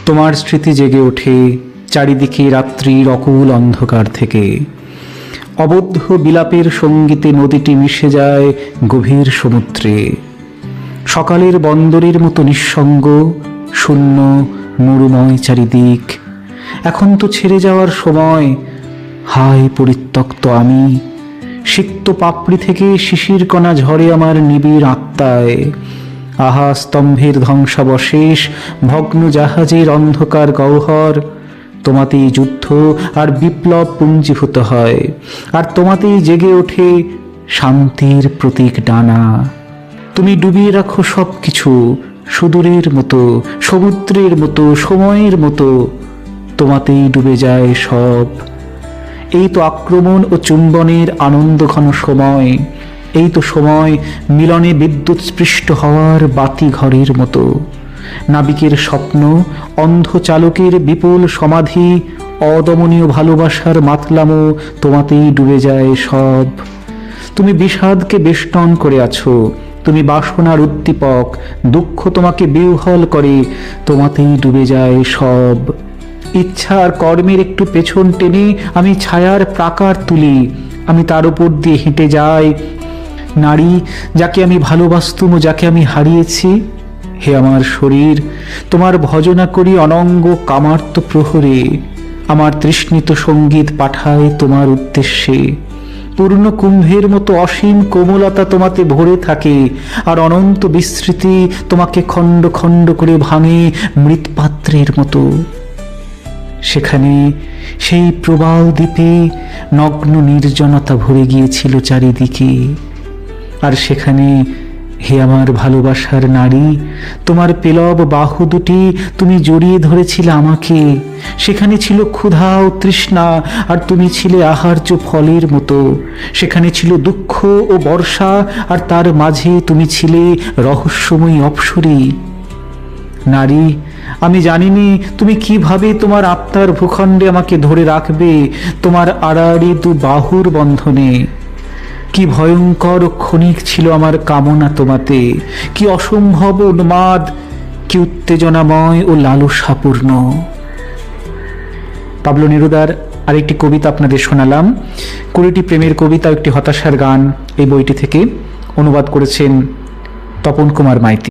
তোমার স্মৃতি জেগে ওঠে চারিদিকে রাত্রির অকুল অন্ধকার থেকে। অবদ্ধ বিলাপের সঙ্গীতে নদীটি মিশে যায় গভীর সমুদ্রে। সকালের বন্দরের মতো নিঃসঙ্গ, শূন্য, মরুময় চারিদিক। এখন তো ছেড়ে যাওয়ার সময়। হায় পরিত্যক্ত আমি। সিক্ত পাপড়ি থেকে শিশির কণা ঝরে আমার নিবিড় আত্মায়। আহা স্তম্ভের ধ্বংসাবশেষ, ভগ্ন জাহাজের অন্ধকার গহ্বর। তোমাতেই যুদ্ধ আর বিপ্লব পুঞ্জীভূত হয়, আর তোমাতেই জেগে ওঠে শান্তির প্রতীক ডানা। তুমি ডুবিয়ে রাখো সব কিছু, সুদূরের মতো, সমুদ্রের মতো, সময়ের মতো। তোমাতেই ডুবে যায় সব। এই তো আক্রমণ ও চুম্বনের আনন্দঘন সময়। এই তো সময় মিলনে বিদ্যুৎ স্পৃষ্ট হওয়ার বাতি ঘরের মতো। নাবিকের স্বপ্ন, অন্ধ চালকের বিপুল সমাধি, অদমনীয় ভালোবাসার মাতলামো, তোমাতেই ডুবে যায় সব। তুমি বিষাদকে বেষ্টন করে আছো, তুমি বাসনার উদ্দীপক, দুঃখ তোমাকে বিহ্বল করে, তোমাতেই ডুবে যায় সব। ইচ্ছা আর কর্মের একটু পেছন টেনে আমি ছায়ার প্রাকার তুলি, আমি তার উপর দিয়ে হেঁটে যাই। নারী, যাকে আমি ভালোবাসতুম ও যাকে আমি হারিয়েছি, হে আমার শরীর, তোমার ভজনা করি অনঙ্গ কামার্ত প্রহরে। আমার তৃষ্ণিত সঙ্গীত পাঠায় তোমার উদ্দেশ্যে। পূর্ণ কুম্ভের মতো অসীম কোমলতা তোমাতে ভরে থাকে, আর অনন্ত বিস্মৃতি তোমাকে খণ্ড খণ্ড করে ভাঙে মৃৎপাত্রের মতো। সেখানে সেই প্রবাল দ্বীপে নগ্ন নির্জনতা ভরে গিয়েছিল চারিদিকে। আর সেখানে, হে আমার ভালোবাসার নারী, তোমার পেলব বাহু দুটি তুমি জড়িয়ে ধরেছিলে আমাকে। সেখানে ছিল ক্ষুধা ও তৃষ্ণা, আর তুমি ছিলে আহার্য ফলের মতো। সেখানে ছিল দুঃখ ও বর্ষা, আর তার মাঝে তুমি ছিলে রহস্যময়ী অপ্সরী। নারী, আমি জানিনি তুমি কিভাবে তোমার আত্মার ভূখণ্ডে আমাকে ধরে রাখবে, তোমার আড়াআড়ি দু বাহুর বন্ধনে। কি ভয়ঙ্কর ও ক্ষণিক ছিল আমার কামনা তোমাতে, কি অসম্ভব উন্মাদ, কি উত্তেজনাময় ও লালসাপূর্ণ। পাবলো নেরুদার আরেকটি কবিতা আপনাদের শোনালাম। 20টি প্রেমের কবিতা, একটি হতাশার গান, এই বইটি থেকে। অনুবাদ করেছেন তপন কুমার মাইতি।